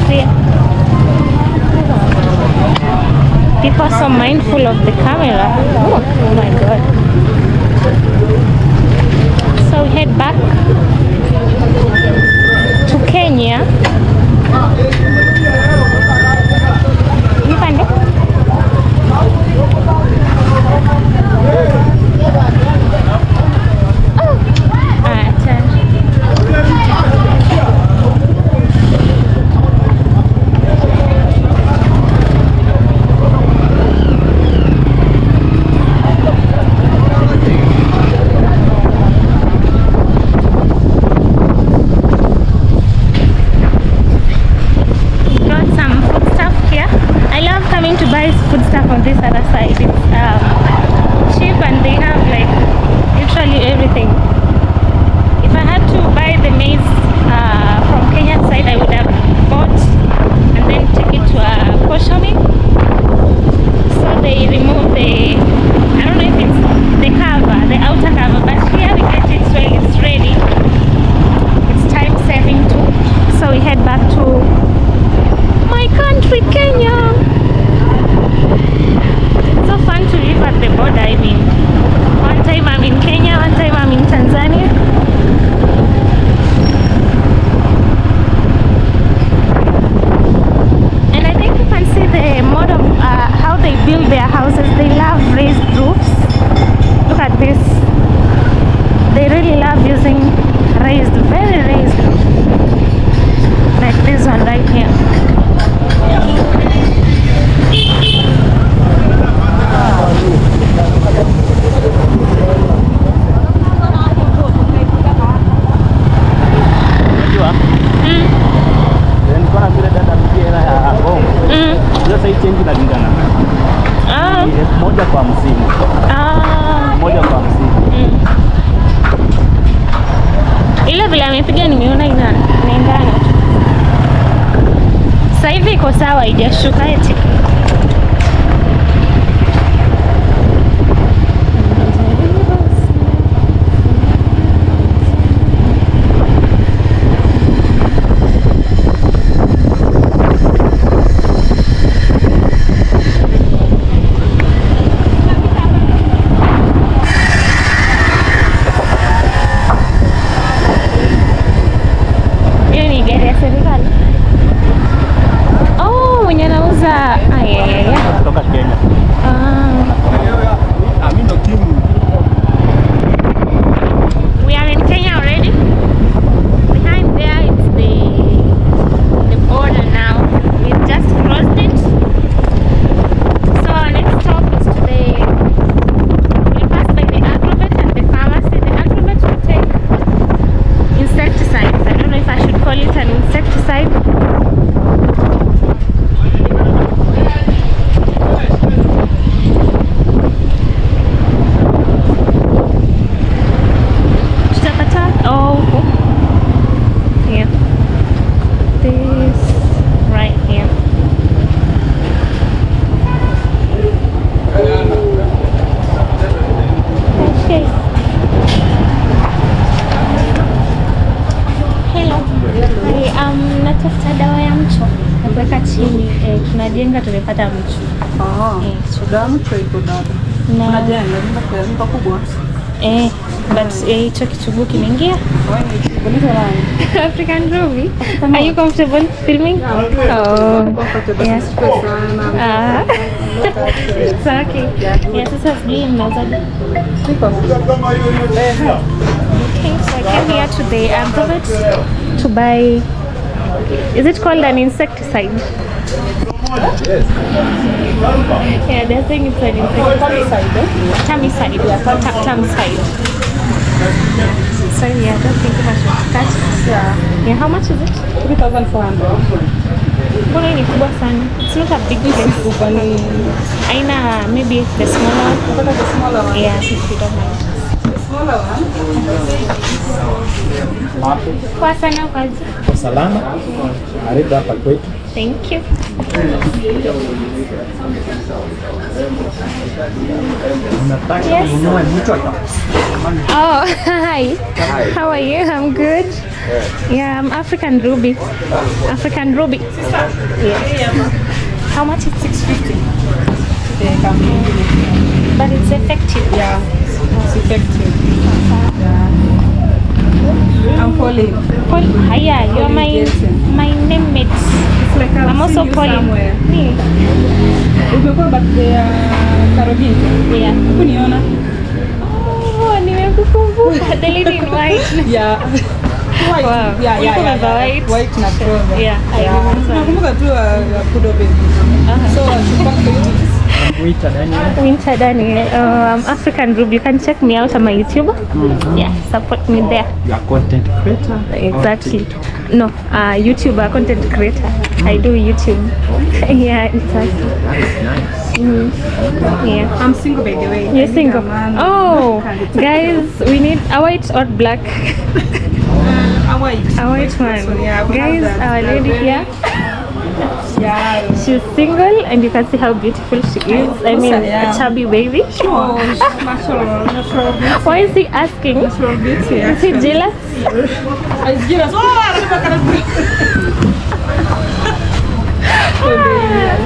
see. People are so mindful of the camera. Oh my god. So we head back to Kenya. This other side, it's cheap and they have like literally everything. If I had to buy the maize from Kenya side, I would have bought and then take it to a Koshami. So they remove the, I don't know if it's the cover, the outer cover, but here we get it so it's ready. It's time saving too. So we head back to my country, Kenya. So fun to live at the border. I mean, one time I'm in Kenya, one time I'm in Tanzania. And I think you can see the mode of how they build their houses. They love raised roofs. Look at this. They really love using raised, very raised roofs. Like this one right here. Moja kwa hamsini. Moja kwa hamsini. Ile vile amepiga nimeona inaendana. Sasa hivi iko sawa, haijashuka eti. Kutoka Kenya. We are in Kenya already. Behind there it's the border now. We've just crossed it. So our next stop is today. We'll pass by the agrovet and the pharmacy. The agrovet will take insecticides. I don't know if I should call it an insecticide. Tunajenga, tumepata mchu. Dawa mchu iko dada. Unajenga nyumba kubwa. But hicho kichugu kimeingia. African Rubi. Are you comfortable filming? Oh. Yes. It's okay. Yes, sasa sijui mnazaje. Okay, so I came here to the agrovet to buy, is it called an insecticide? Yes. Yeah, they're saying it's an insecticide. Termicide. Termicide. So yeah, I don't think I should catch it. Yeah, how much is it? 3,400. Mbona ni kubwa sana? It's not a big place. Aina maybe the smaller one. The smaller one. Yeah, if you don't mind. The smaller one. Kwa sana kazi. Salama. Karibu hapa kwetu. Thank you. Yes. Oh, hi. How are you? I'm good. Yeah, I'm African Ruby. African Ruby. Yeah. How much is 650? But it's effective. Yeah, it's effective. Yeah. I'm Pauline. Yeah, you're my name mate. It's like I'm also Pauline. Me. Umekuwa birthday ya Caroline? Yeah. Kuniona? Oh, nimekukumbuka. The lady in white. Yeah. White. Wow. Yeah. White. White na trouser. Yeah, I remember. Nakumbuka tu Kudo baby. So back to you. Winter Daniel. I'm African Ruby. You can check me out on my YouTube. Yeah, support me there. You are content creator? Exactly. No, YouTuber, content creator. I do YouTube. Yeah, exactly. That is nice. Yeah. I'm single by the way. You're single? Oh, guys, we need a white or black. A white. A white one. Yeah, guys, our lady here. Yeah. She's single and you can see how beautiful she is. I mean, a chubby baby. Oh, natural. Why is he asking? Natural beauty. Is he jealous? It's jealous. So as you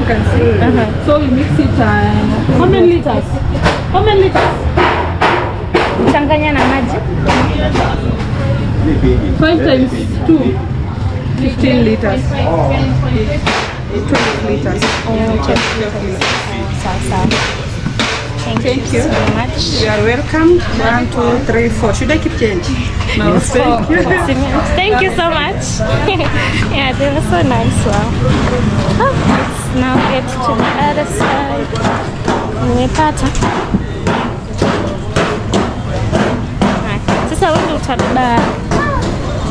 can see. So we mix it. How many liters? How many liters? Changanya na maji. 5 times 2. 15 liters. 12 liters. Oh, 12 liters. Sawa. Thank you so much. You are welcome. 1, 2, 3, 4. Should I keep change? No, thank you. Thank you so much. Yeah, they were so nice. Wow. Let's now get to the other side. Nimepata. Sasa wewe utabeba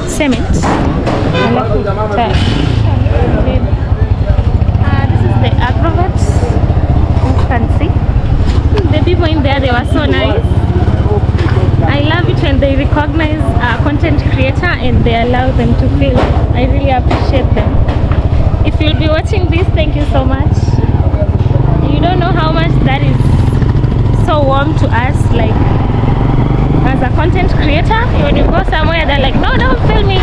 cement. This is the aggregate. You can see the people in there, they were so nice. I love it when they recognize a content creator and they allow them to feel. I really appreciate them. If you'll be watching this, thank you so much. You don't know how much that is so warm to us. Like, as a content creator, when you go somewhere, they're like, no, don't film me,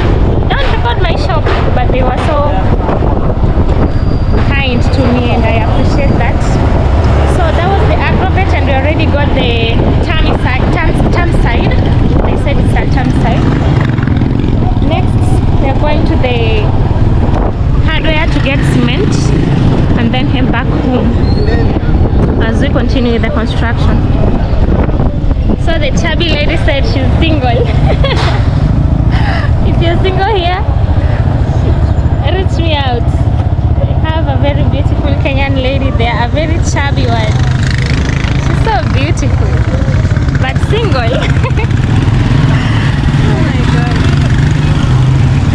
don't record my shop. But they were so kind to me and I appreciate that. So that was the acrobat and we already got the term side. They said it's a term side. Next, we are going to the hardware to get cement and then head back home as we continue with the construction. So the chubby lady said she's single. If you're single here, reach me out. We have a very beautiful Kenyan lady there, a very chubby one. She's so beautiful, but single. Oh my God.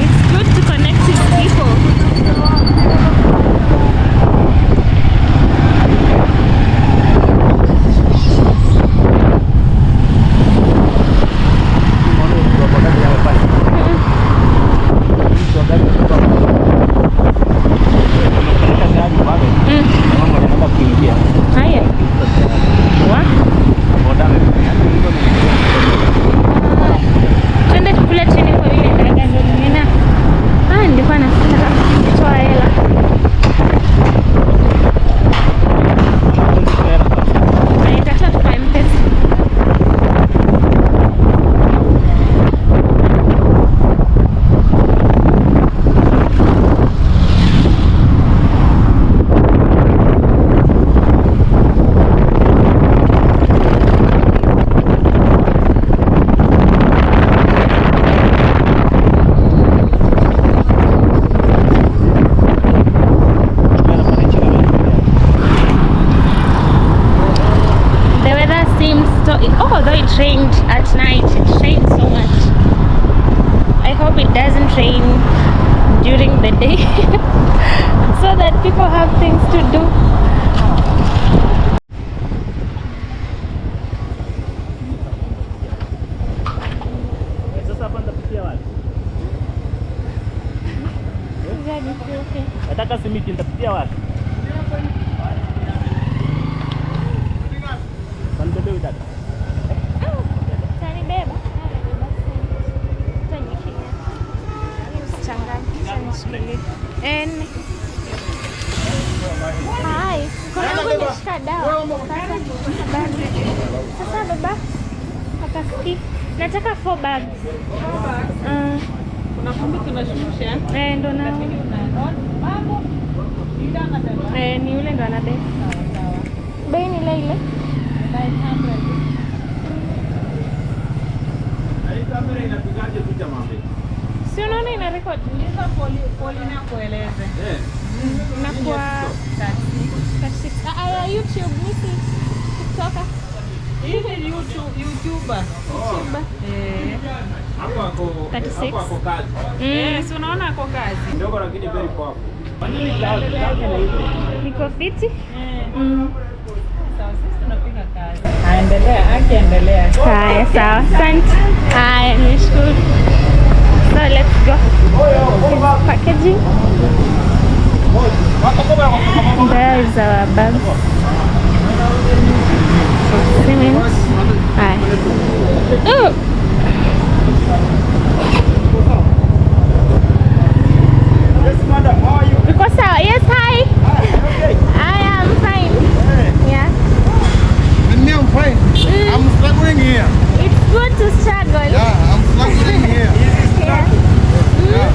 It's good to connect with people. Haya. Wa? Twende tukule chini kwa vile dada ndio nimeona. Nilikuwa nafuta. Okay. Nataka simiti nitapitia wapi? Sanibebe dada. Utanibeba? Utanishika. Usichanganye, nishikilie. Hai, kuna mtu ameshika dawa. Sasa baba, akasikii. Nataka 4 bags. 4 bags. Kuna kumbi tunashusha. Ndo na. Mambo. Ni yule ndo anabeba. Bei ni ile ile. 900. Si unaona ina record? Uliza poli na kueleze. Inakuwa 36. Ya YouTube nisi TikToker. Hii ni YouTuber. Hapo ako 36. hapo kazi. Si unaona ako kazi. Ndogo lakini very powerful. Niko fiti? Sawa, sisi tunapiga kazi. Akiendelea. Haya, sawa. Asante. Haya, nishukuru. So let's go. Packaging. There is our bag. Cement. Hi. Oh. Yes, madam, how are you? Because yes, hi. Okay. I am fine. Yeah. And me, I'm fine. I'm struggling here. It's good to struggle. Yeah, I'm struggling here. Yeah. Yeah.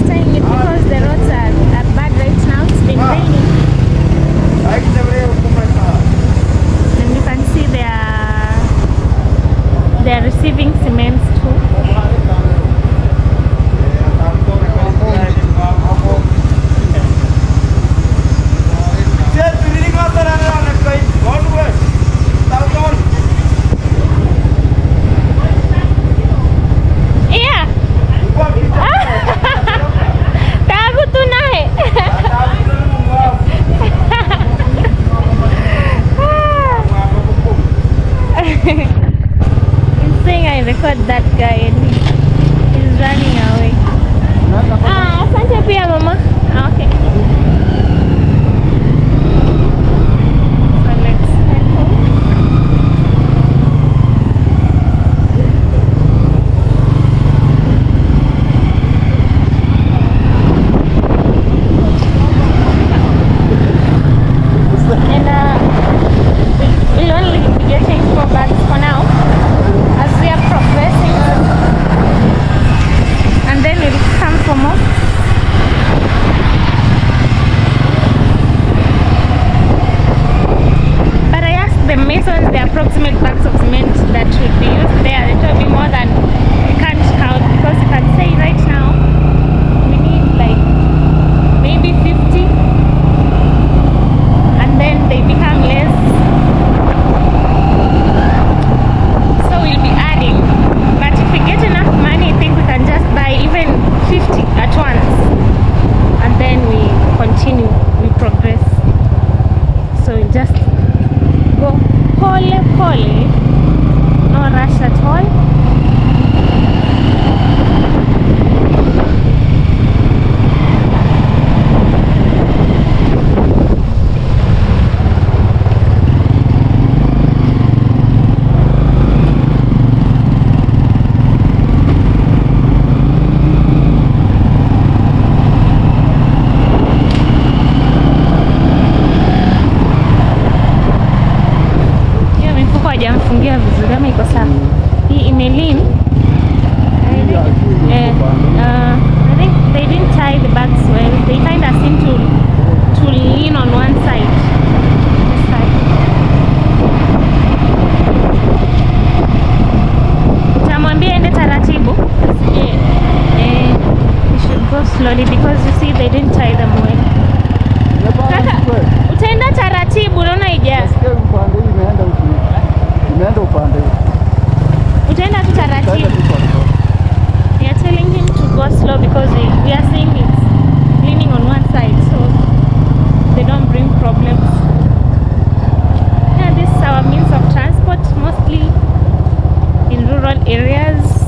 Staying it because the roads are bad right now. It's been raining. I can never open my car. And you can see they are receiving cement too. Yeah. Tagu tu naik. He's saying I record that guy and he's running away. Asante pia mama. Okay. So let's head home. And we'll only be getting 4 bags for now as we are progressing, and then we'll come for more. But I asked the masons the approximate bags of cement that should be used there. It will be more than we can't count, because you can say right now we need like maybe 50, and then they become less. So we'll be adding. But if we get enough money, I think we can just buy even 50 at once. And then we continue, we progress. So we just go pole pole, no rush at all. Hajamfungia vizuri ama iko sawa? Hii imelin. I think they didn't tie the bags well. They kind of seem to lean on one side. This side. Utamwambia ende taratibu. We should go slowly because you see they didn't tie them well. Kaka, utaenda taratibu, unaona ija. Utaenda tu taratibu. We are telling him to go slow because we are seeing it's leaning on one side, so they don't bring problems. Yeah, this is our means of transport, mostly in rural areas.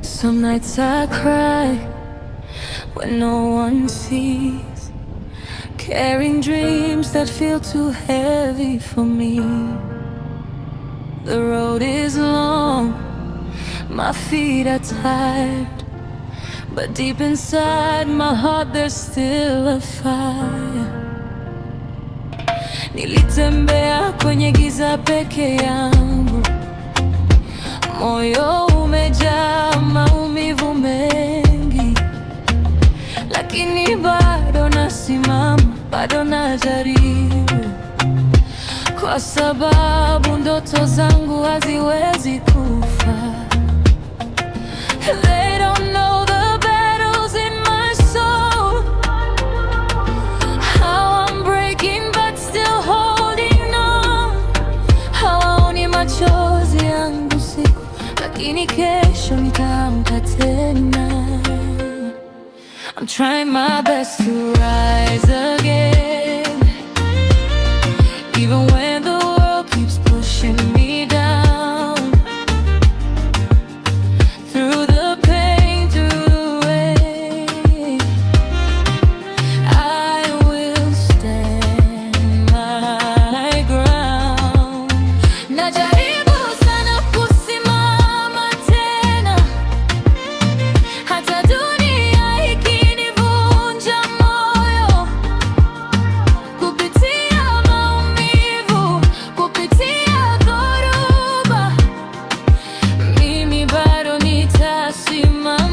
Some nights I cry when no one sees, carrying dreams that feel too heavy for me. The road is long, my feet are tired, but deep inside my heart there's still a fire. Nilitembea kwenye giza peke yangu, moyo umejaa maumivu mengi, lakini bado nasimama, bado najaribu, kwa sababu ndoto zangu haziwezi kufa. They don't know the battles in my soul, how I'm breaking but still holding on. Hawaoni machozi yangu siku, lakini kesho nitaamka tena. I'm trying my best to rise again, even when the world keeps pushing me down. Through the pain, through the rain, I will stand my ground. Najaribu sana kusimama tena, hata dunia ikinivunja moyo. Kupitia maumivu, kupitia dhoruba, mimi bado nitasimama.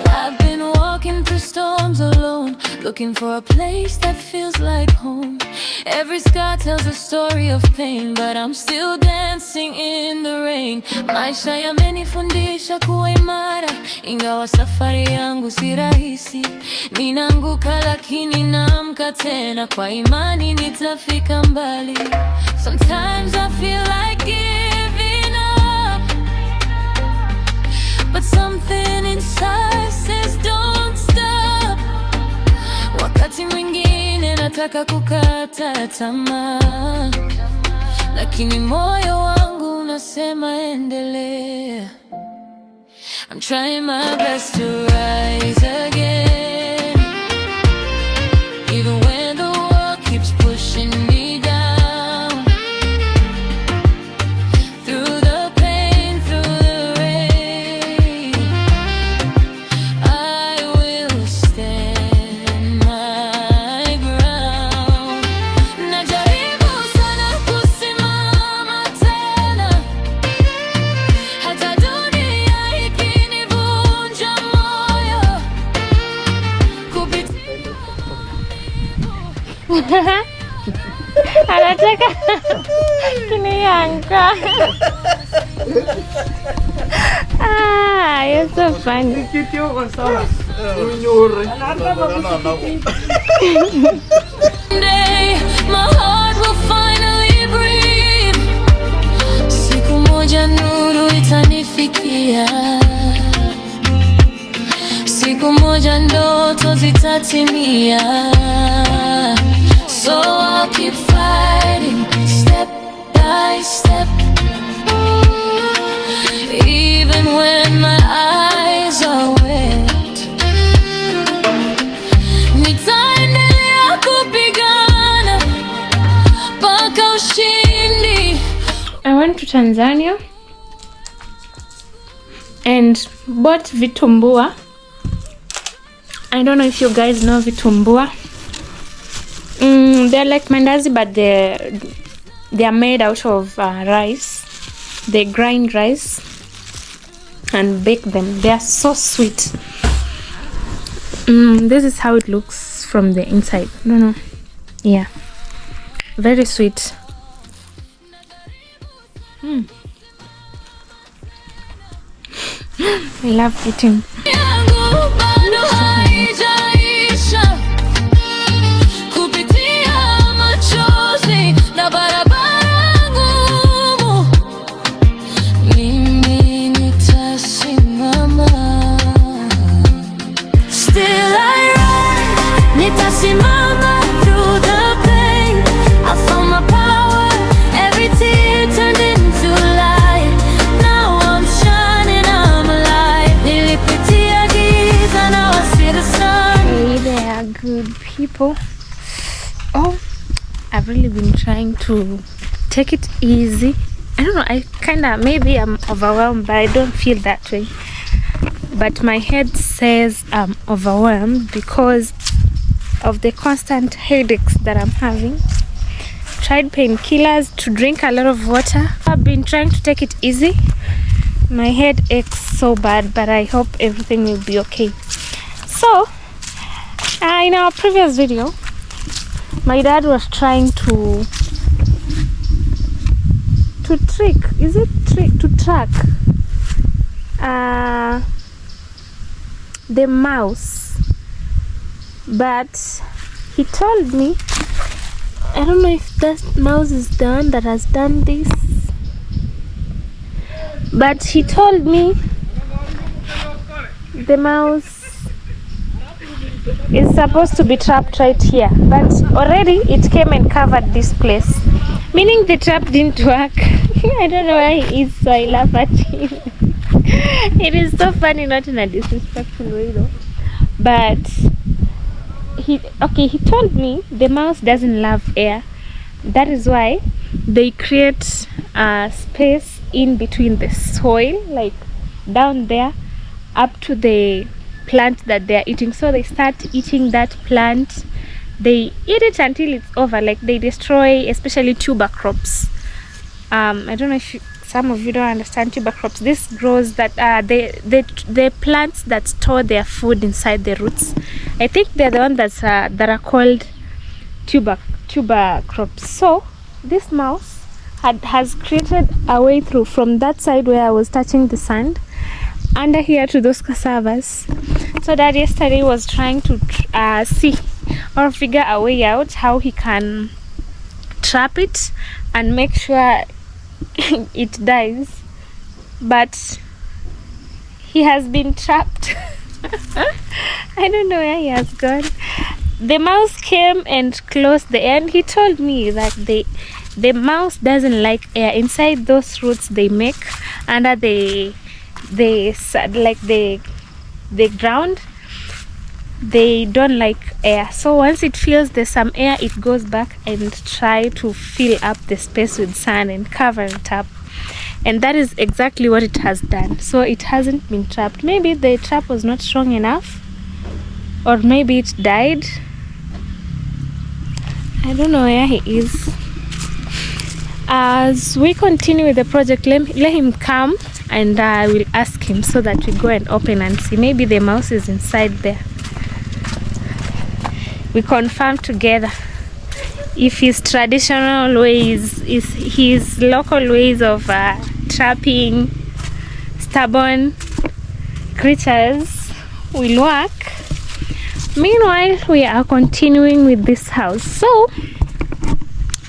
I've been walking through storms alone, looking for a place that feels like home. Every scar tells a story of pain, but I'm still dancing in the rain. Maisha yamenifundisha kuwa imara, ingawa safari yangu si rahisi. Ninaanguka lakini naamka tena, kwa imani nitafika mbali. Sometimes I feel like giving up, but something inside says don't stop. Wakati mwingine nataka kukata tamaa, lakini moyo wangu unasema endelea. I'm trying my best to rise again, even when the world keeps pushing me down. Through the pain, through the rain, I will stand my ground. Najaribu sana kusimama tena, hata dunia ikinivunja moyo. Anataka kunianga. You're so funny. Day, my heart will finally breathe. Siku moja nuru itanifikia, siku moja ndoto zitatimia. So I'll keep fighting, step by step, even when my eyes are wet. Nitaendelea kupigana mpaka ushindi. I went to Tanzania and bought vitumbua. I don't know if you guys know vitumbua. They're like mandazi, but they're made out of rice. They grind rice and bake them. They are so sweet. This is how it looks from the inside. No, yeah, very sweet. I love eating. Every tear turned into light. Now I'm shining. people. Oh, I've really been trying to take it easy. I don't know, I kinda, maybe I'm overwhelmed, but I don't feel that way. But my head says I'm overwhelmed because of the constant headaches that I'm having. Tried painkillers, to drink a lot of water. I've been trying to take it easy. My head aches so bad, but I hope everything will be okay. So, in our previous video, my dad was trying to track the mouse, but he told me, I don't know if that mouse is done that has done this, but he told me the mouse is supposed to be trapped right here, but already it came and covered this place, meaning the trap didn't work. I don't know why he is, so I laugh at him. It is so funny, not in a disrespectful way though, but he told me the mouse doesn't love air. That is why they create a space in between the soil, like down there, up to the plant that they are eating. So they start eating that plant, they eat it until it's over, like they destroy especially tuber crops. I don't know if some of you don't understand tuber crops. This grows that the plants that store their food inside the roots. I think they're the ones that are called tuber crops. So this mouse has created a way through from that side where I was touching the sand under here to those cassavas. So Dad yesterday was trying to see or figure a way out how he can trap it and make sure it dies, but he has been trapped. I don't know where he has gone. The mouse came and closed the air, and he told me that the mouse doesn't like air inside those roots they make under the ground. They don't like air, so once it feels there's some air, it goes back and try to fill up the space with sand and cover it up, and that is exactly what it has done. So it hasn't been trapped. Maybe the trap was not strong enough, or maybe it died. I don't know where he is. As we continue with the project, let him come and I will ask him so that we go and open and see. Maybe the mouse is inside there. We confirm together if his traditional ways, his local ways of trapping stubborn creatures will work. Meanwhile, we are continuing with this house. So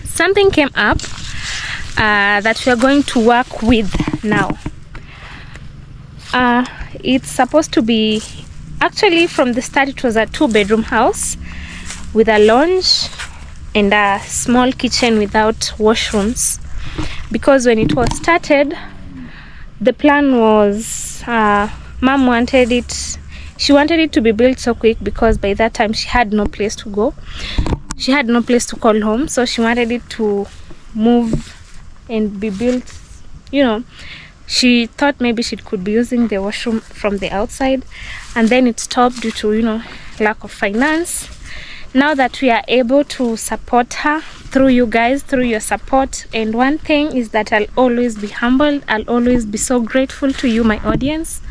something came up that we are going to work with now. It's supposed to be, actually from the start it was a 2-bedroom house with a lounge and a small kitchen without washrooms, because when it was started, the plan was Mom wanted it, she wanted it to be built so quick, because by that time she had no place to go, she had no place to call home, so she wanted it to move and be built, you know. She thought maybe she could be using the washroom from the outside, and then it stopped due to, you know, lack of finance. Now that we are able to support her through you guys, through your support, and one thing is that I'll always be humbled, I'll always be so grateful to you, my audience.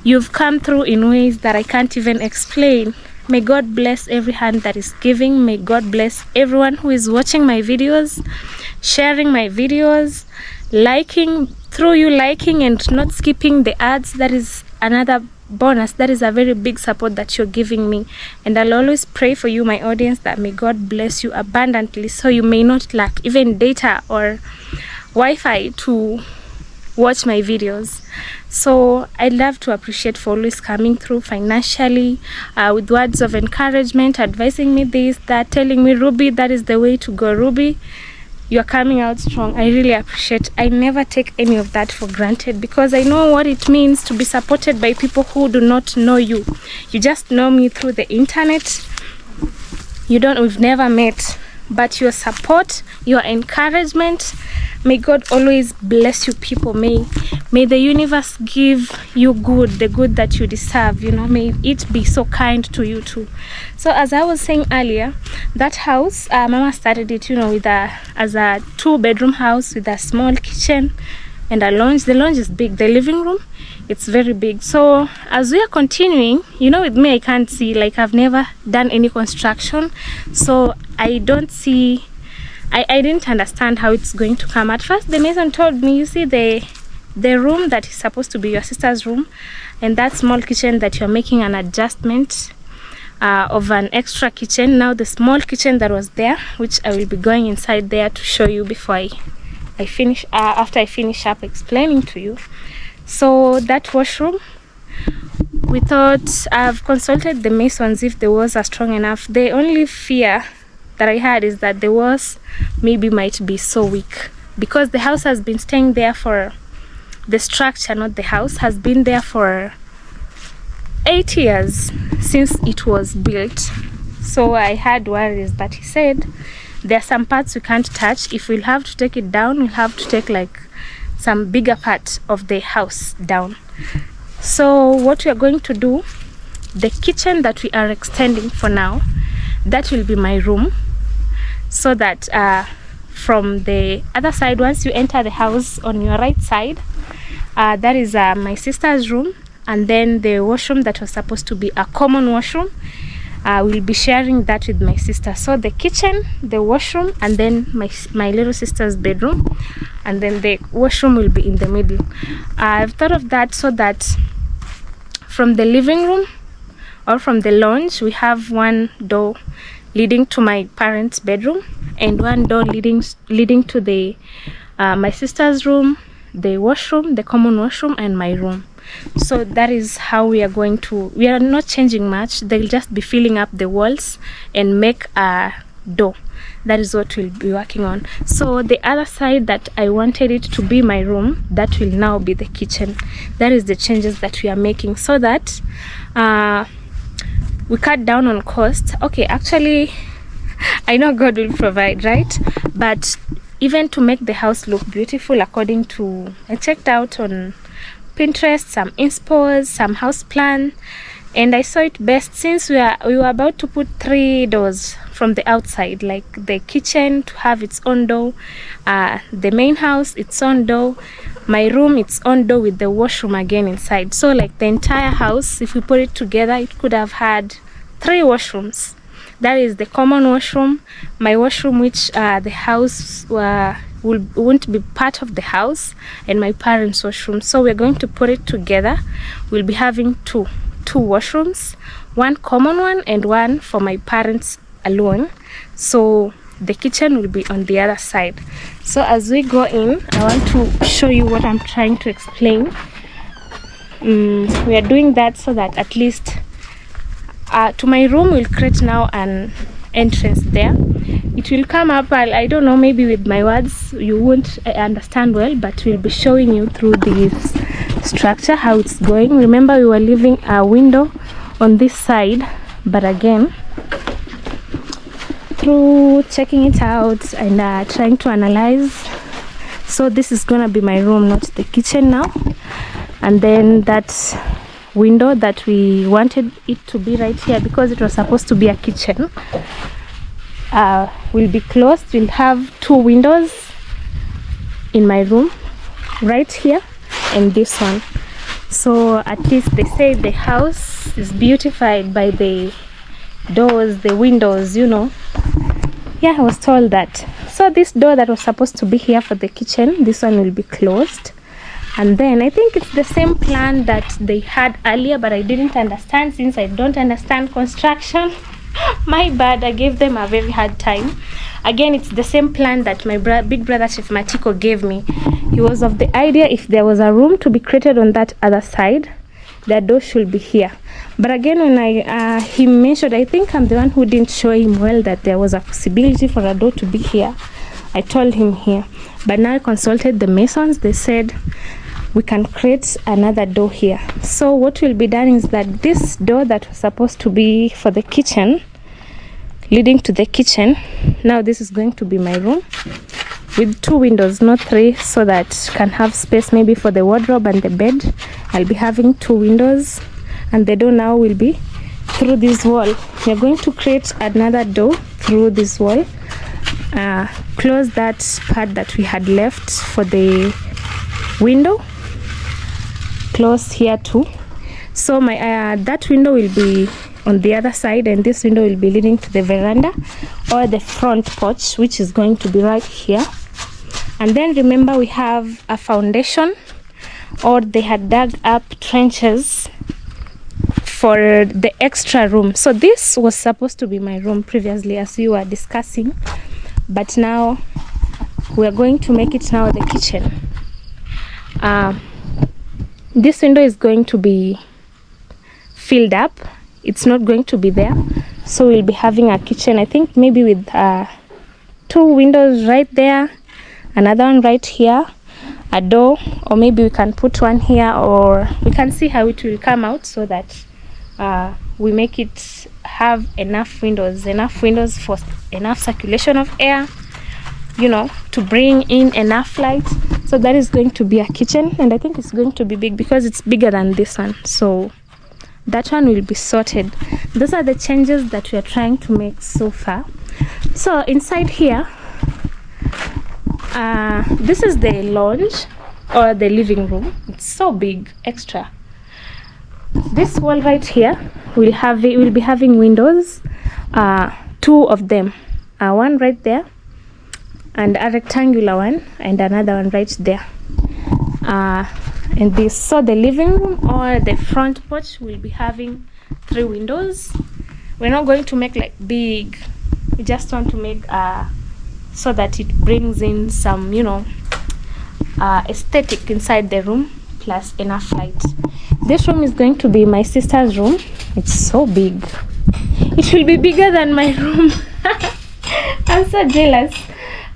You've come through in ways that I can't even explain. May God bless every hand that is giving. May God bless everyone who is watching my videos, sharing my videos, liking, through you liking and not skipping the ads. That is another bonus. That is a very big support that you're giving me, and I'll always pray for you, my audience, that may God bless you abundantly, so you may not lack even data or Wi-Fi to watch my videos. So I'd love to appreciate for always coming through financially, with words of encouragement, advising me this, that, telling me, Ruby, that is the way to go. Ruby, you're coming out strong. I really appreciate. I never take any of that for granted, because I know what it means to be supported by people who do not know you. You just know me through the internet, we've never met, but your support, your encouragement, may God always bless you people. May the universe give you the good that you deserve, you know. May it be so kind to you too. So as I was saying earlier, that house, Mama started it, you know, as a 2-bedroom house with a small kitchen and a lounge. The lounge is big. The living room, it's very big. So as we are continuing, you know, with me, I can't see, like, I've never done any construction, so I don't see, I didn't understand how it's going to come. At first, the mason told me, you see the room that is supposed to be your sister's room, and that small kitchen that you're making an adjustment of an extra kitchen. Now the small kitchen that was there, which I will be going inside there to show you before I finish, after I finish up explaining to you. So that washroom, we thought, I've consulted the masons if the walls are strong enough. The only fear that I had is that the walls maybe might be so weak, because the house has been staying there for, the structure, not the house, has been there for 8 years since it was built. So I had worries, but he said there are some parts we can't touch. If we'll have to take it down, we'll have to take like some bigger part of the house down. So what we are going to do, the kitchen that we are extending for now, that will be my room, so that from the other side, once you enter the house on your right side, that is my sister's room, and then the washroom that was supposed to be a common washroom, we'll be sharing that with my sister. So the kitchen, the washroom, and then my little sister's bedroom, and then the washroom will be in the middle. I've thought of that so that from the living room or from the lounge, we have one door leading to my parents' bedroom and one door leading to the my sister's room, the washroom, the common washroom, and my room. So that is how we are going to, we are not changing much. They'll just be filling up the walls and make a door. That is what we'll be working on. So the other side that I wanted it to be my room, that will now be the kitchen. That is the changes that we are making, so that we cut down on cost. Okay, actually, I know God will provide, right? But even to make the house look beautiful, according to, I checked out on Pinterest, some inspos, some house plan, and I saw it best, since we were about to put 3 doors from the outside, like the kitchen to have its own door, the main house its own door, my room its own door, with the washroom again inside. So like the entire house, if we put it together, it could have had 3 washrooms. That is the common washroom, my washroom, which the house won't be part of the house, and my parents' washroom. So we're going to put it together. We'll be having two washrooms, one common one and one for my parents alone. So the kitchen will be on the other side. So as we go in, I want to show you what I'm trying to explain. We are doing that so that at least to my room, we'll create now an entrance there. It will come up, I don't know, maybe with my words you won't understand well, but we'll be showing you through this structure how it's going. Remember, we were leaving a window on this side, but again, through checking it out and trying to analyze, so this is gonna be my room, not the kitchen now. And then that's window that we wanted it to be right here, because it was supposed to be a kitchen, will be closed. We'll have 2 windows in my room, right here and this one. So at least they say the house is beautified by the doors, the windows, you know. Yeah, I was told that. So this door that was supposed to be here for the kitchen, this one will be closed. And then I think it's the same plan that they had earlier, but I didn't understand, since I don't understand construction. My bad, I gave them a very hard time. Again, it's the same plan that my big brother Chef Matiko gave me. He was of the idea, if there was a room to be created on that other side, the door should be here. But again, when he mentioned, I think I'm the one who didn't show him well that there was a possibility for a door to be here. I told him here. But now I consulted the masons. They said we can create another door here. So what will be done is that this door that was supposed to be for the kitchen, leading to the kitchen. Now this is going to be my room with 2 windows, not 3, so that can have space maybe for the wardrobe and the bed. I'll be having 2 windows, and the door now will be through this wall. We're going to create another door through this wall, close that part that we had left for the window, close here too. So my that window will be on the other side, and this window will be leading to the veranda or the front porch, which is going to be right here. And then remember, we have a foundation, or they had dug up trenches for the extra room. So this was supposed to be my room previously, as we were discussing, but now we are going to make it now the kitchen. This window is going to be filled up, it's not going to be there, so we'll be having a kitchen, I think maybe with 2 windows right there, another one right here, a door, or maybe we can put one here, or we can see how it will come out, so that we make it have enough windows for enough circulation of air, you know, to bring in enough light. So that is going to be a kitchen, and I think it's going to be big because it's bigger than this one, so that one will be sorted. Those are the changes that we are trying to make so far. So inside here, this is the lounge or the living room. It's so big, extra. This wall right here will be having windows, 2 of them, one right there and a rectangular one, and another one right there. And this, so the living room or the front porch will be having 3 windows. We're not going to make like big, we just want to make so that it brings in some, you know, aesthetic inside the room, plus enough light. This room is going to be my sister's room. It's so big, it will be bigger than my room. I'm so jealous.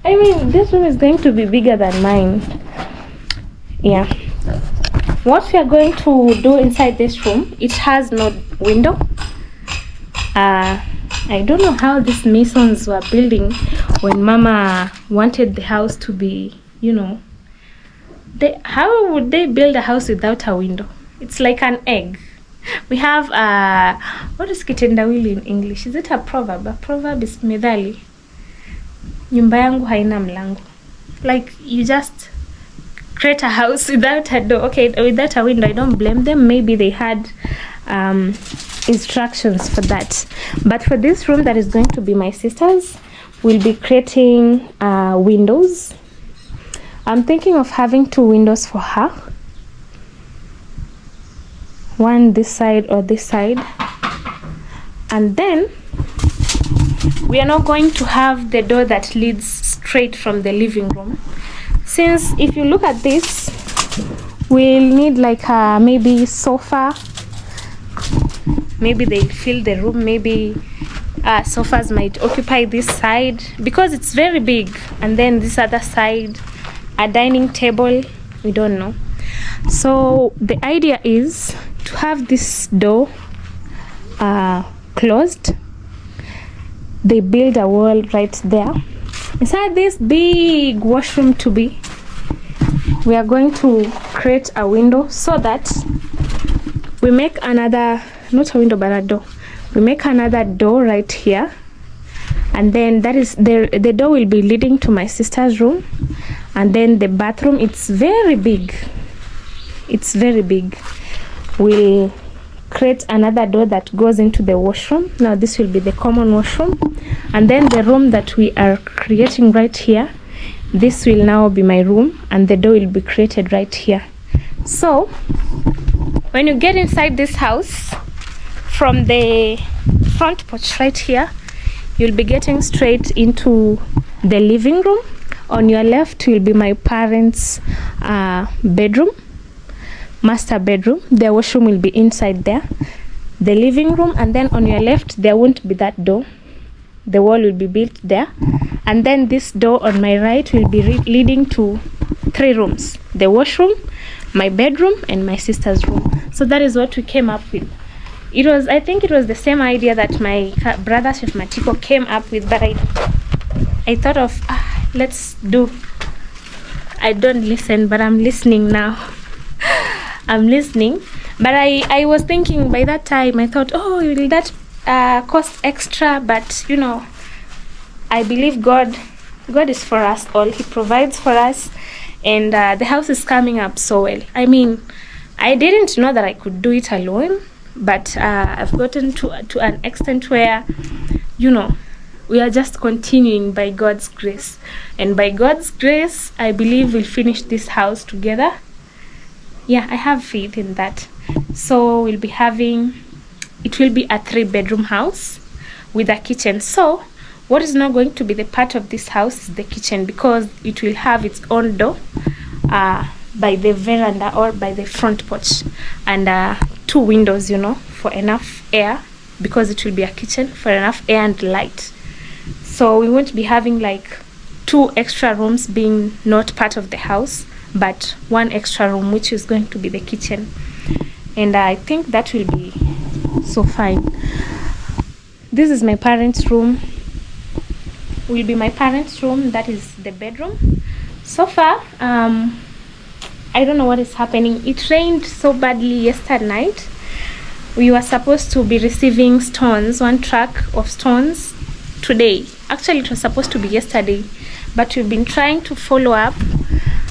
I mean, this room is going to be bigger than mine. Yeah. What we are going to do inside this room, it has no window. I don't know how these masons were building when Mama wanted the house to be, you know, how would they build a house without a window? It's like an egg. We have what is kitendawili in English? Is it a proverb? A proverb is methali. Nyumba yangu haina mlango. Like, you just create a house without a door. Okay, without a window. I don't blame them. Maybe they had instructions for that. But for this room that is going to be my sister's, we'll be creating windows. I'm thinking of having 2 windows for her. One this side or this side. And then we are not going to have the door that leads straight from the living room. Since if you look at this, we'll need like a maybe sofa. Maybe they fill the room, maybe sofas might occupy this side because it's very big, and then this other side, a dining table, we don't know. So the idea is to have this door closed. They build a wall right there. Inside this big washroom to be, we are going to create a window so that we make another, not a window but a door. We make another door right here, and then that is the door will be leading to my sister's room. And then the bathroom, it's very big, it's very big. We'll create another door that goes into the washroom. Now this will be the common washroom, and then the room that we are creating right here, this will now be my room, and the door will be created right here. So when you get inside this house from the front porch right here, you'll be getting straight into the living room. On your left will be my parents' bedroom, master bedroom. The washroom will be inside there, the living room, and then on your left there won't be that door. The wall will be built there, and then this door on my right will be leading to 3 rooms: the washroom, my bedroom, and my sister's room. So that is what we came up with. I think it was the same idea that my brother Chef Matiko came up with, but I thought of let's do. I don't listen, but I'm listening now. I'm listening, but I was thinking by that time, I thought, oh, will that cost extra? But you know, I believe God is for us all. He provides for us, and the house is coming up so well. I mean, I didn't know that I could do it alone, but I've gotten to an extent where, you know, we are just continuing by God's grace. And by God's grace, I believe we'll finish this house together. Yeah, I have faith in that. So it will be a 3-bedroom house with a kitchen. So what is not going to be the part of this house is the kitchen, because it will have its own door by the veranda or by the front porch, and 2 windows, you know, for enough air, because it will be a kitchen, for enough air and light. So we won't be having like 2 extra rooms being not part of the house, but 1 extra room which is going to be the kitchen. And I think that will be so fine. This is my parents' room. Will be my parents' room. That is the bedroom. So far, I don't know what is happening. It rained so badly yesterday night. We were supposed to be receiving stones, 1 truck of stones today. Actually, it was supposed to be yesterday, but we've been trying to follow up.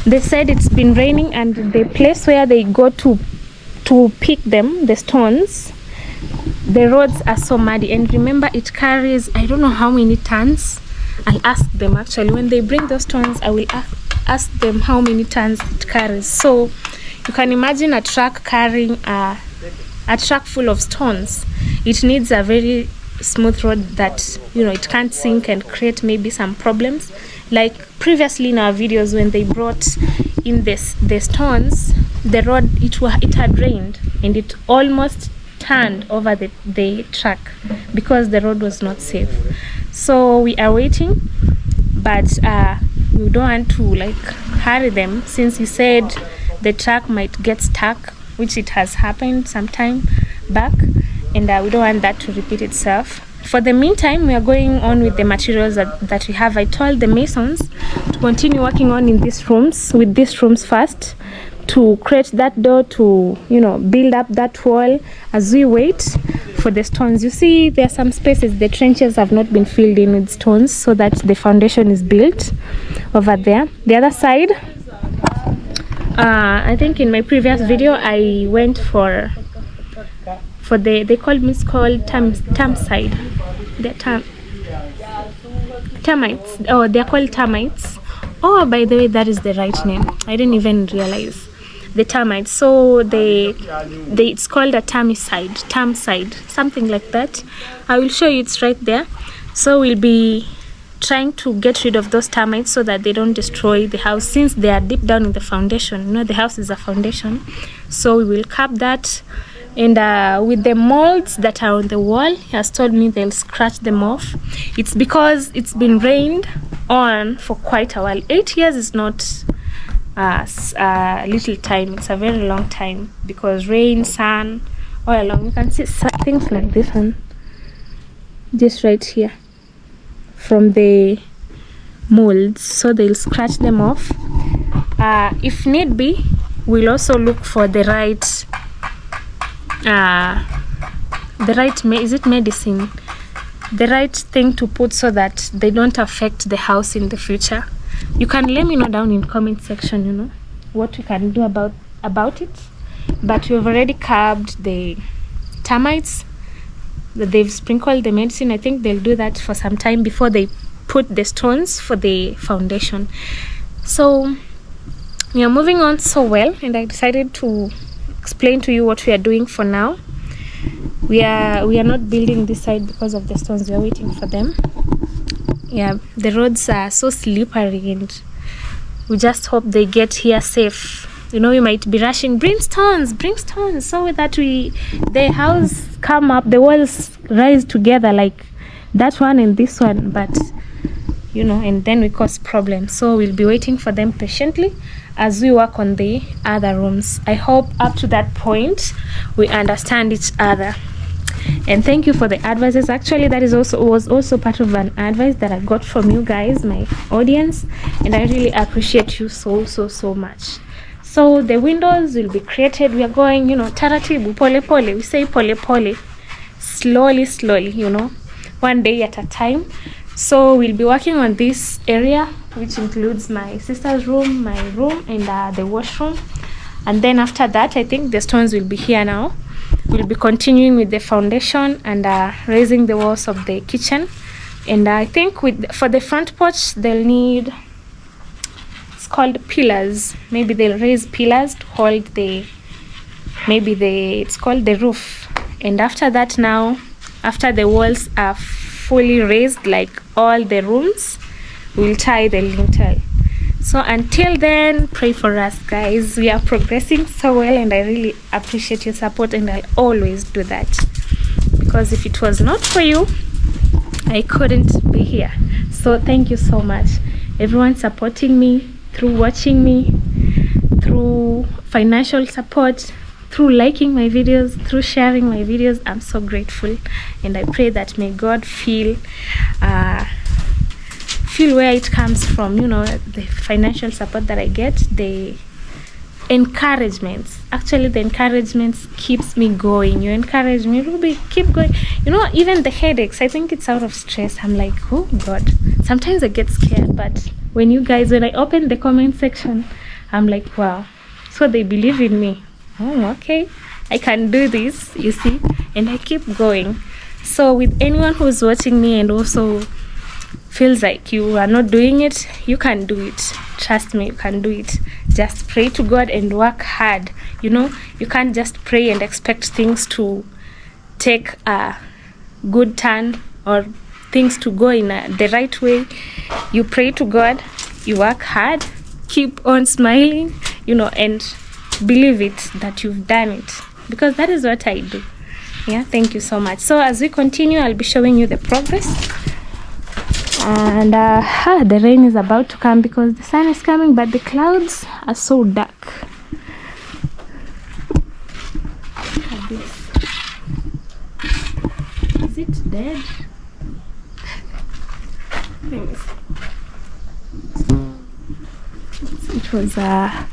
They said it's been raining, and the place where they go to pick them, the stones, the roads are so muddy. And remember, it carries, I don't know how many tons. I'll ask them actually. When they bring those stones, I will ask them how many tons it carries. So you can imagine a truck carrying a truck full of stones. It needs a very smooth road that, you know, it can't sink and create maybe some problems. Like previously in our videos, when they brought in the stones, the road, it had rained and it almost turned over the truck because the road was not safe. So we are waiting, but we don't want to like hurry them, since he said the truck might get stuck, which it has happened some time back, and we don't want that to repeat itself. For the meantime, we are going on with the materials that we have. I told the masons to continue working on with these rooms first, to create that door, to, you know, build up that wall as we wait for the stones. You see, there are some spaces, the trenches have not been filled in with stones, so that the foundation is built over there. The other side, I think in my previous video I went for they called me, it's called term side. They're termites. Oh, they're called termites. Oh, by the way, that is the right name. I didn't even realize. The termites. So it's called a term side, something like that. I will show you, it's right there. So we'll be trying to get rid of those termites so that they don't destroy the house, since they are deep down in the foundation. You know, the house is a foundation. So we will cap that. And with the molds that are on the wall, he has told me they'll scratch them off. It's because it's been rained on for quite a while. 8 years is not a little time. It's a very long time, because rain, sun, all along. You can see things like this one, just right here, from the molds. So they'll scratch them off. If need be, we'll also look for the right medicine, the right thing to put, so that they don't affect the house in the future. You can let me know down in comment section, you know, what we can do about it. But we've already carved the termites. They've sprinkled the medicine. I think they'll do that for some time before they put the stones for the foundation. So we are moving on so well, and I decided to explain to you what we are doing for now. We are not building this side because of the stones. We are waiting for them. Yeah, the roads are so slippery, and we just hope they get here safe. You know, we might be rushing, bring stones, so that the house come up, the walls rise together like that one and this one, but you know, and then we cause problems. So we'll be waiting for them patiently as we work on the other rooms. I hope up to that point we understand each other. And thank you for the advices. Actually, that is was also part of an advice that I got from you guys, my audience, and I really appreciate you so much. So the windows will be created. We are going, taratibu, pole pole. We say pole pole, slowly, one day at a time. So we'll be working on this area, which includes my sister's room, my room, and the washroom. And then after that, I think the stones will be here now. We'll be continuing with the foundation and raising the walls of the kitchen. And I think for the front porch, they'll need, it's called pillars. Maybe they'll raise pillars to hold it's called the roof. And after that now, after the walls are fully raised, like all the rooms, we'll tie the lintel. So until then, pray for us, guys. We are progressing so well, and I really appreciate your support, and I'll always do that, because if it was not for you, I couldn't be here. So thank you so much, everyone supporting me, through watching me, through financial support, through liking my videos, through sharing my videos. I'm so grateful, and I pray that may God feel where it comes from, the financial support that I get, the encouragements. Actually, the encouragements keeps me going. You encourage me, Ruby, keep going. Even the headaches, I think it's out of stress. I'm like, oh God, sometimes I get scared, but when I open the comment section, I'm like, wow. So they believe in me. Oh, okay, I can do this, you see, and I keep going. So with anyone who's watching me and also feels like you are not doing it, you can do it. Trust me, you can do it. Just pray to God and work hard. You can't just pray and expect things to take a good turn or things to go in the right way. You pray to God, you work hard, keep on smiling, and believe it that you've done it, because that is what I do. Yeah, thank you so much. So as we continue, I'll be showing you the progress. And the rain is about to come because the sun is coming, but the clouds are so dark. Look at this. Is it dead? Let me see. It was a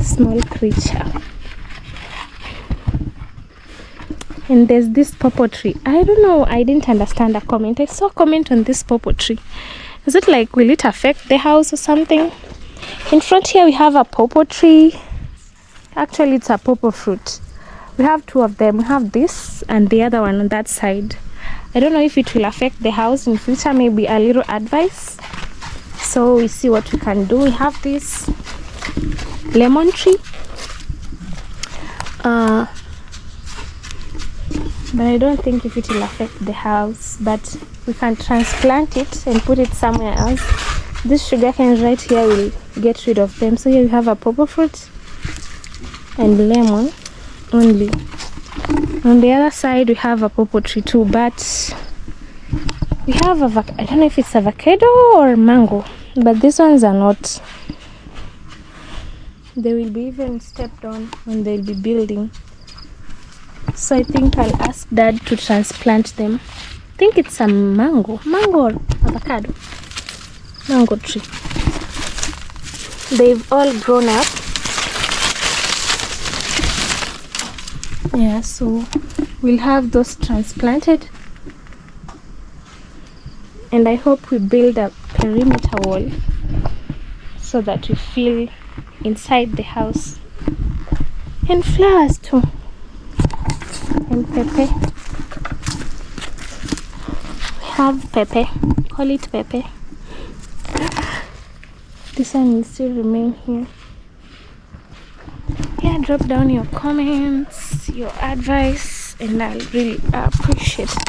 small creature. And there's this purple tree. I don't know, I didn't understand a comment. I saw a comment on this purple tree. Is it like, will it affect the house or something? In front here we have a purple tree. Actually, it's a purple fruit. We have two of them. We have this and the other one on that side. I don't know if it will affect the house in future. Maybe a little advice. So we see what we can do. We have this lemon tree. But I don't think if it will affect the house, but we can transplant it and put it somewhere else. This sugar cane right here will get rid of them. So here we have a purple fruit and lemon only. On the other side we have a purple tree too, but we have I don't know if it's avocado or mango, but these ones are not. They will be even stepped on when they'll be building. So I think I'll ask Dad to transplant them. I think it's a mango or avocado. Mango tree. They've all grown up. Yeah, so we'll have those transplanted. And I hope we build a perimeter wall so that we feel inside the house. And flowers too. And pepper. We have pepper. Call it pepper. This one will still remain here. Yeah, drop down your comments, your advice, and I'll really appreciate it.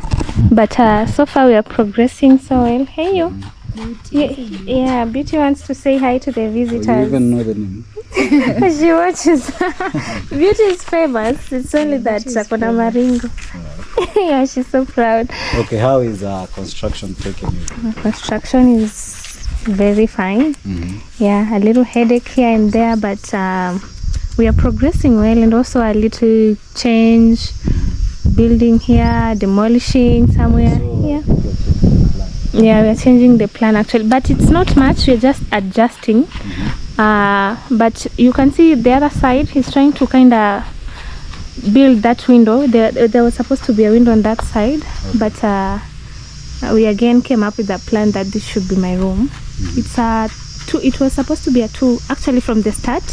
But so far we are progressing so well. Hey you. Yeah, Beauty wants to say hi to the visitors. You even know the name. She watches. Beauty is famous. It's only that Sakona Maringo. Yeah, she's so proud. Okay, how is construction taking you? Construction is very fine. Yeah, a little headache here and there, but we are progressing well, and also a little change building here, demolishing somewhere. Yeah. Yeah, we are changing the plan actually, but it's not much. We're just adjusting. But you can see the other side. He's trying to kind of build that window. There was supposed to be a window on that side, but we again came up with a plan that this should be my room. It's a two. It was supposed to be a two. Actually, from the start,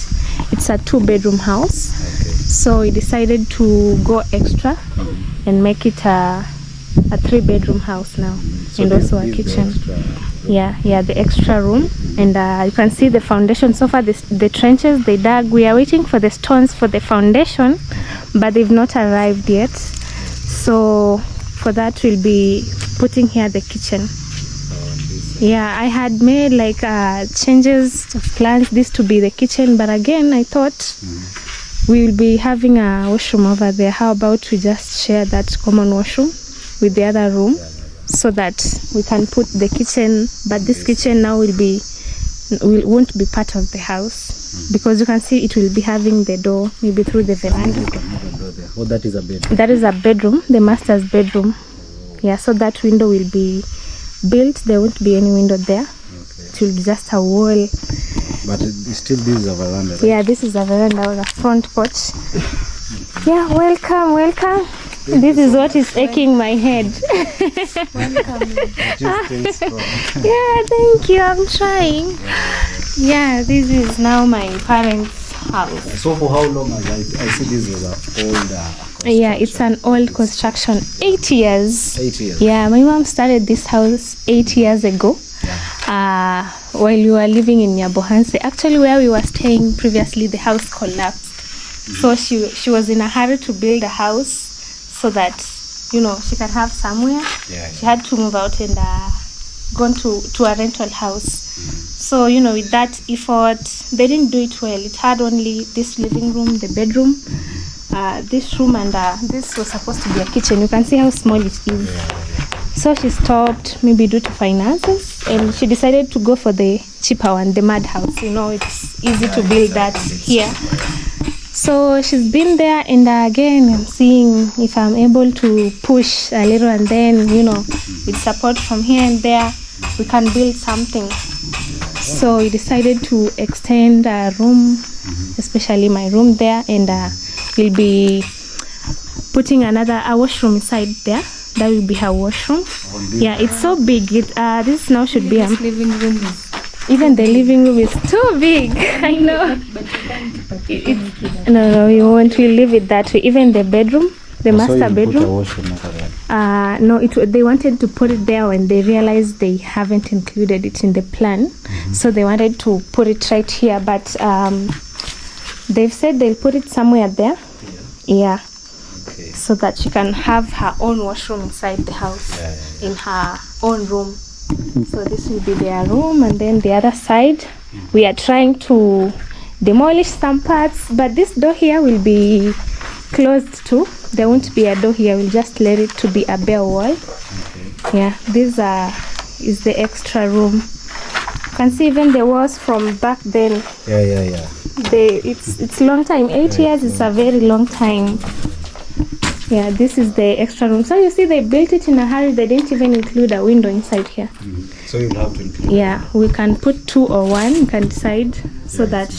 it's a 2-bedroom house. So we decided to go extra and make it a 3-bedroom house now, So and also a kitchen. The extra room. And you can see the foundation so far. The trenches they dug. We are waiting for the stones for the foundation, but they've not arrived yet. So for that we'll be putting here the kitchen. Yeah, I had made like changes of plans this to be the kitchen, but again I thought we will be having a washroom over there. How about we just share that common washroom with the other room, so that we can put the kitchen, but this kitchen now won't be part of the house, because you can see it will be having the door maybe through the veranda. Oh, that is a bedroom. That is a bedroom, the master's bedroom. Yeah, so that window will be built. There won't be any window there. It will be just a wall. But still this is a veranda, right? Yeah, this is a veranda or a front porch. Yeah, welcome. This is what is aching my head. Yeah, thank you. I'm trying. Yeah, this is now my parents' house. So for how long? I see this was an old Yeah, it's an old construction. 8 years. 8 years. Yeah, my mom started this house 8 years ago. While we were living in Nyabohanse. Actually, where we were staying previously, the house collapsed. So she was in a hurry to build a house so that, she can have somewhere. She had to move out and gone to a rental house. So, with that effort, they didn't do it well. It had only this living room, the bedroom, this room, and this was supposed to be a kitchen. You can see how small it is. So she stopped, maybe due to finances, and she decided to go for the cheaper one, the mud house. It's easy to build that here. So she's been there, and again I'm seeing if I'm able to push a little, and then with support from here and there we can build something. So we decided to extend a room, especially my room there, and we'll be putting a washroom inside there. That will be her washroom. Yeah, it's so big. This now should be living room. Even the living room is too big. I know. No, we won't. We'll leave it that way. Even the bedroom, the master bedroom. No, they wanted to put it there when they realized they haven't included it in the plan. So they wanted to put it right here, but they've said they'll put it somewhere there. Yeah. So that she can have her own washroom inside the house, in her own room. So this will be their room, and then the other side we are trying to demolish some parts, but this door here will be closed too. There won't be a door here. We'll just let it to be a bare wall. Yeah, this is the extra room. You can see even the walls from back then. It's long time. 8 years is a very long time. Yeah, this is the extra room. So you see, they built it in a hurry. They didn't even include a window inside here. So you'll have to include. Yeah, we can put 2 or 1. You can decide so that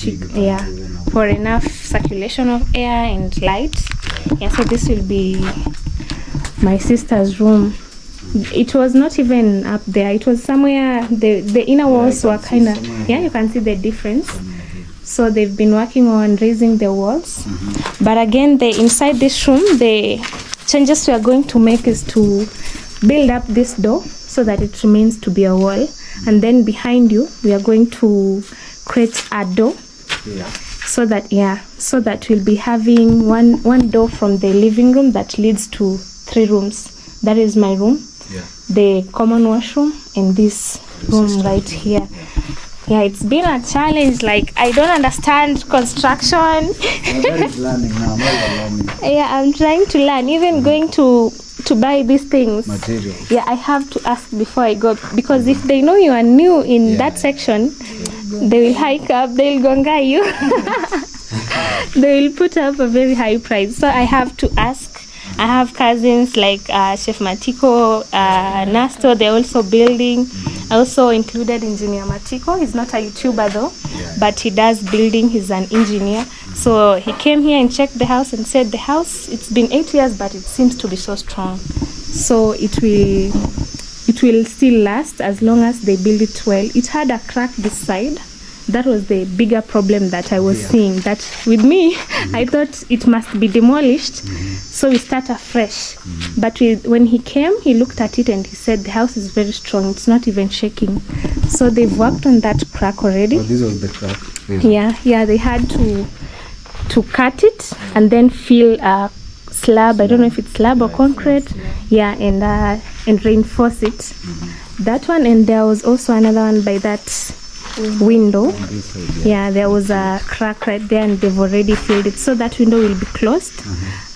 for enough circulation of air and light. Yeah, so this will be my sister's room. It was not even up there. It was somewhere. The inner walls were kind of. Yeah, you can see the difference. So they've been working on raising the walls. But again, inside this room, the changes we are going to make is to build up this door so that it remains to be a wall. And then behind you, we are going to create a door. So that we'll be having one door from the living room that leads to 3 rooms. That is my room, the common washroom, and this room right here. Yeah, it's been a challenge. Like, I don't understand construction. Learning now. Yeah, I'm trying to learn. Even going to buy these things. Materials. Yeah, I have to ask before I go, because if they know you are new in that section, they will hike up. They'll gonga you. They will put up a very high price. So I have to ask I have cousins like Chef Matiko, Nasto, they're also building. I also included Engineer Matiko. He's not a YouTuber though, but he does building. He's an engineer. So he came here and checked the house and said the house, it's been 8 years, but it seems to be so strong. So it will still last as long as they build it well. It had a crack this side. That was the bigger problem that I was seeing. That with me, I thought it must be demolished, so we start afresh. But when he came, he looked at it and he said the house is very strong. It's not even shaking. So they've worked on that crack already. Oh, this was the crack. Yeah. They had to cut it and then fill a slab. I don't know if it's slab or concrete. Yeah, and reinforce it. That one, and there was also another one by that window. Yeah, there was a crack right there and they've already filled it, so that window will be closed.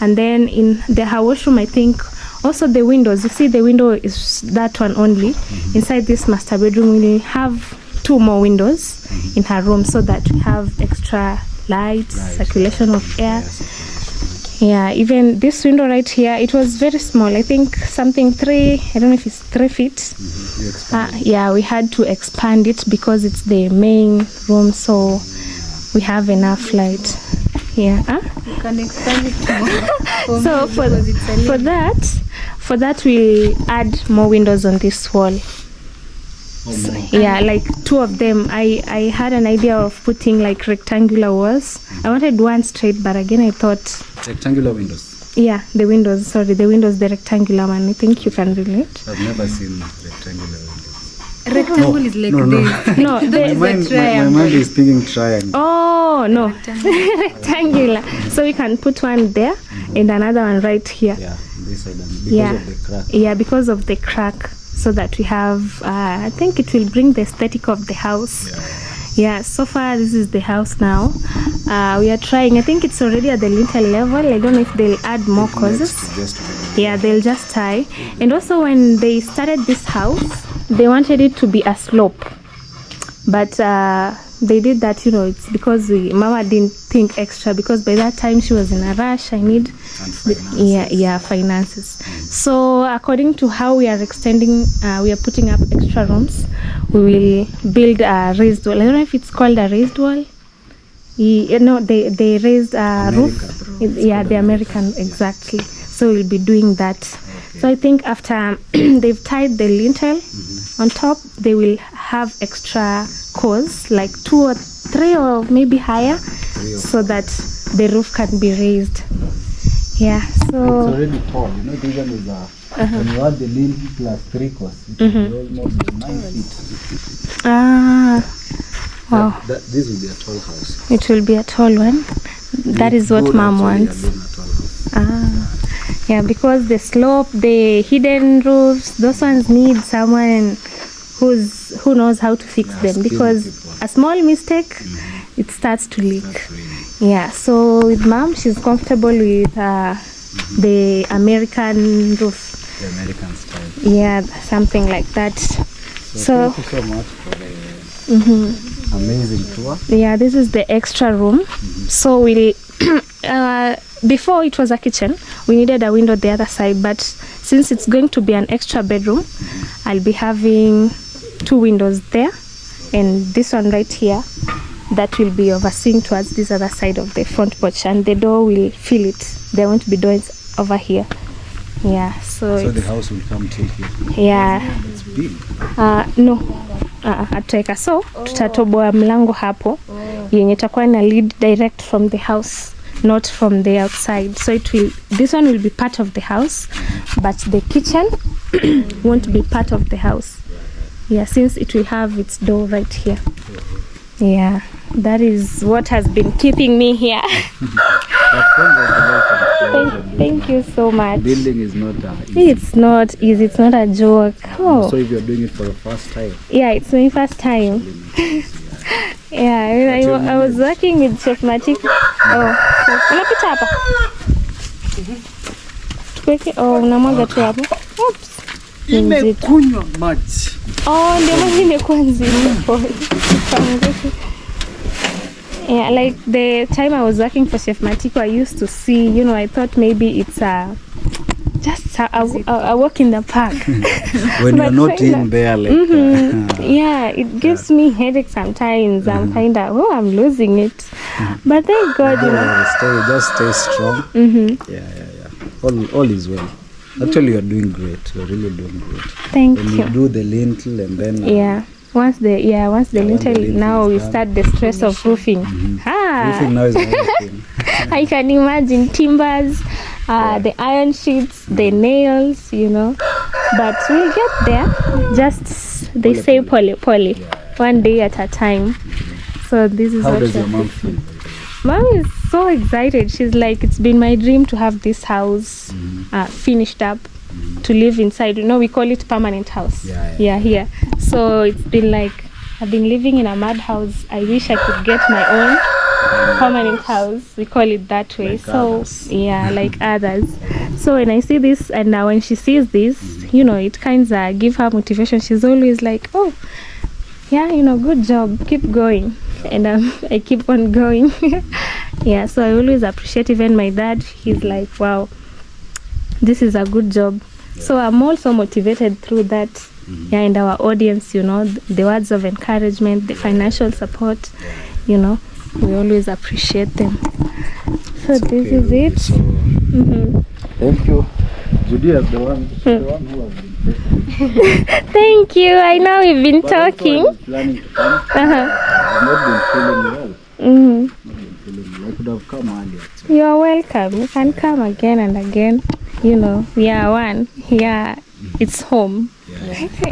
And then in the her washroom, I think also the windows, you see the window is that one only. Inside this master bedroom we will have 2 more windows in her room, so that we have extra light, circulation of air. Yeah, even this window right here, it was very small. I think something 3, I don't know if it's 3 feet. Yeah, we had to expand it because it's the main room, so we have enough light. Yeah. You can expand it more. So for that we'll add more windows on this wall. So, yeah, like 2 of them. I had an idea of putting like rectangular walls. I wanted one straight, but again I thought Rectangular windows. Yeah, the windows, the rectangular one. I think you can relate. I've never seen rectangular windows. Rectangle is like this. No, My mind is thinking triangle. Oh, no. Rectangular. So we can put one there and another one right here. Yeah, this side, because of the crack. Yeah, because of the crack. So that we have, I think it will bring the aesthetic of the house. Yeah, so far this is the house now. We are trying, I think it's already at the lintel level. I don't know if they'll add more causes. Yeah, they'll just tie. And also when they started this house, they wanted it to be a slope. But they did that, it's because Mama didn't think extra, because by that time she was in a rush. I need finances. So according to how we are extending, we are putting up extra rooms. We will build a raised wall. I don't know if it's called a raised wall. They raised a roof. Yeah, the American, exactly. So we'll be doing that. So I think after they've tied the lintel on top, they will have extra cores, like 2 or 3 or maybe higher, so that the roof can be raised. Yeah, so it's already tall. This one is when you add the lintel plus 3 cores, it will be almost 9 feet. Wow. This will be a tall house. It will be a tall one. That is what Mom wants. Yeah, because the slope, the hidden roofs, those ones need someone who knows how to fix them, because a small mistake, it starts to leak. Yeah, so with Mom, she's comfortable with the American roof. The American style. Yeah, something like that. So thank you so much for the amazing tour. Yeah, this is the extra room. So we'll before it was a kitchen, we needed a window the other side, but since it's going to be an extra bedroom, I'll be having 2 windows there and this one right here that will be overseeing towards this other side of the front porch, and the door will fill it. There won't be doors over here. Yeah, so the house will come till here. Yeah. It's big. No. Ataweka, so tutatoboa mlango hapo yenye itakuwa na lead direct from the house, not from the outside. So this one will be part of the house, but the kitchen won't be part of the house. Yeah, since it will have its door right here. Yeah, that is what has been keeping me here. Thank you so much. Building is not easy. It's not easy. It's not a joke. So if you're doing it for the first time. Yeah, it's my first time. Yeah, I was working with Chef Matiko. Unapita hapa. Tuweke, unamwaga tu hapo. Oops. Imekunywa maji. Ndio maji imekuwa nzito. Yeah, like the time I was working for Chef Matiko, I used to see, I thought maybe it's just a walk in the park. When you're But not kinda- in there, like Yeah, it gives me headache sometimes. I'm kind of, I'm losing it. But thank God, you know. just stay strong. Yeah. All is well. Actually, you're doing great. You're really doing great. Thank When you. you do the lintel and then Yeah. Once the lintel, lintel now is we done. start the stress of roofing. roofing now is another thing. I can imagine timbers, the iron sheets, the nails, you know. But we'll get there. Just they say poly. One day at a time. So this is How what does we're your mom fixing. feel? Mom is so excited. She's like, it's been my dream to have this house finished up, to live inside. You know, we call it permanent house. Yeah. Here. So it's been like, I've been living in a mad house. I wish I could get my own permanent house. We call it that way. Like So others. yeah, like others. So when I see this, and now when she sees this, you know, it kind of give her motivation. She's always like, oh, yeah, you know, good job, keep going. And I keep on going. Yeah, so I always appreciate even my dad. He's like, wow, this is a good job. So I'm also motivated through that. Yeah, and our audience, you know, the words of encouragement, the financial support, you know, we always appreciate them. So this is it. So, thank you. Judy is the one who has been present. Thank you. I know we've been But also talking. I was planning to come. I've not been feeling well. Not been feeling well. I could have come earlier. Actually. You're welcome. You can come again and again. You know, we are one. Yeah, it's home.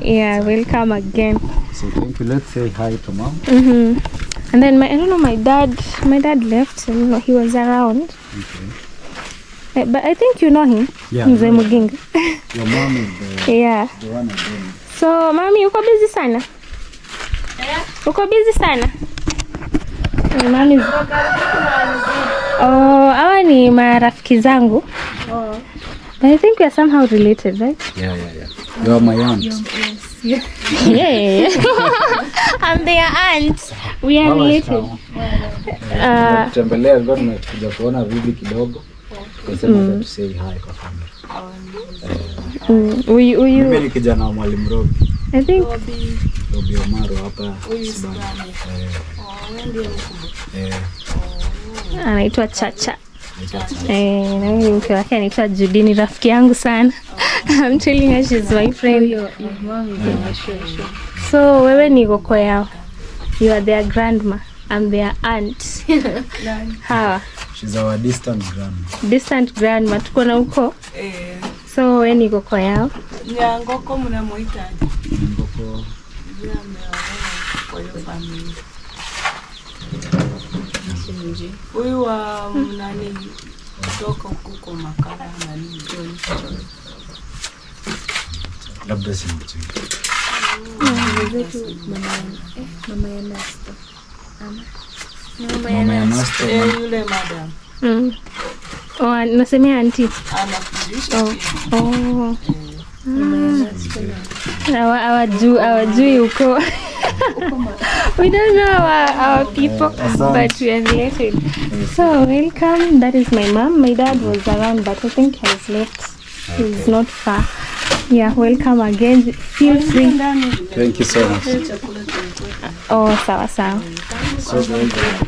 Yeah, we'll come again. So thank you. Let's say hi to mom. And then I don't know, my dad left. I don't know, he was around. But I think you know him. Yeah. Mzee Muginga. Your mom is Yeah. the one again. So, mami, uko busy sana? Uko busy sana? Mami. Oh, hawa ni marafiki zangu. But I think we are somehow related, right? Yeah. You are my aunt. Yeah. I'm their aunt. We are related. Tembelea alikuwa tumekuja kuona Rubi kidogo. Tukasema to say hi kwa family. Mimi ni kijana wa Mwalimu Robi. I think Robi Omaro hapa Sibani. anaitwa Chacha. Na mimi mke wake anaitwa Judy, ni rafiki yangu sana. I'm telling her she's my friend. So wewe ni koko yao. You are their grandma. I'm their aunt. Hawa. She's our distant grandma. Distant grandma. Tuko na uko. So wewe ni koko yao. Nyangoko mnamuitaje? Ngoko. Kwa hiyo familia. Huyu wa nani kutoka huko Makala nani John. Labda simjui. Mama ya Master. Yule madam Oh, nasemea auntie. anafundisha pia. Hawajui uko. We don't know our people, but we are related. So welcome. That is my mom. My dad was around, but I think he has left. He's not far. Yeah, welcome again. Feel free. Thank you so much. Oh, sawa. So very good.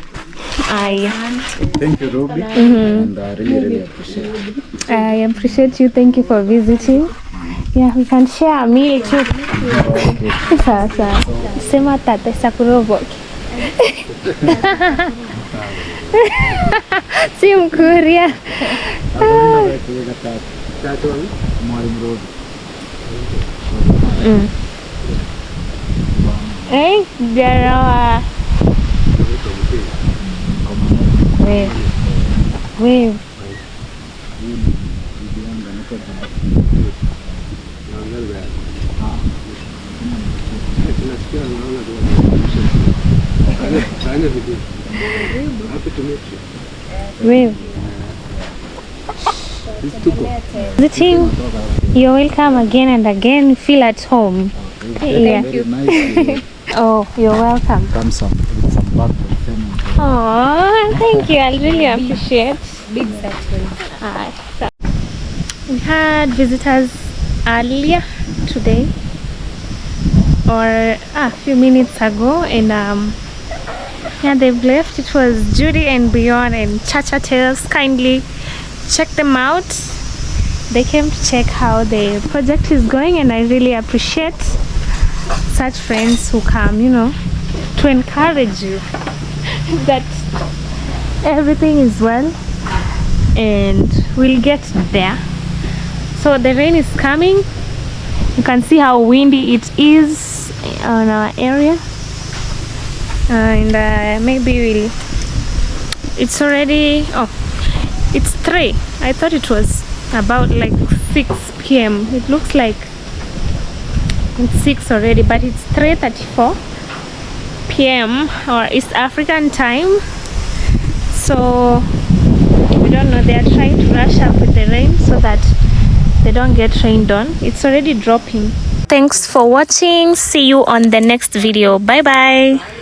Thank you, Ruby. And I really appreciate it. I appreciate you. Thank you for visiting. Yeah, we can share a meal too. Sawa. Sema tata sakuroboke. Si Mkuria. Eh, jarawa. Wave. Wave. The team, you're welcome again and again. Feel at home. Yeah. Very nice. Oh, you're welcome. Come with some back. Oh, thank you. I really appreciate. Big surprise. We had visitors earlier today, or a few minutes ago, and yeah, they've left. It was Judy and Beyond and Chacha Tales. Kindly check them out. They came to check how the project is going, and I really appreciate such friends who come, you know, to encourage you that everything is well and we'll get there. So the rain is coming. You can see how windy it is on our area, and maybe it's already, oh, it's 3. I thought it was about like 6 p.m. It looks like it's 6 already, but it's 3:34 p.m. or East African time. So we don't know, they are trying to rush up with the rain so that they don't get rained on. It's already dropping. Thanks for watching. See you on the next video. Bye bye.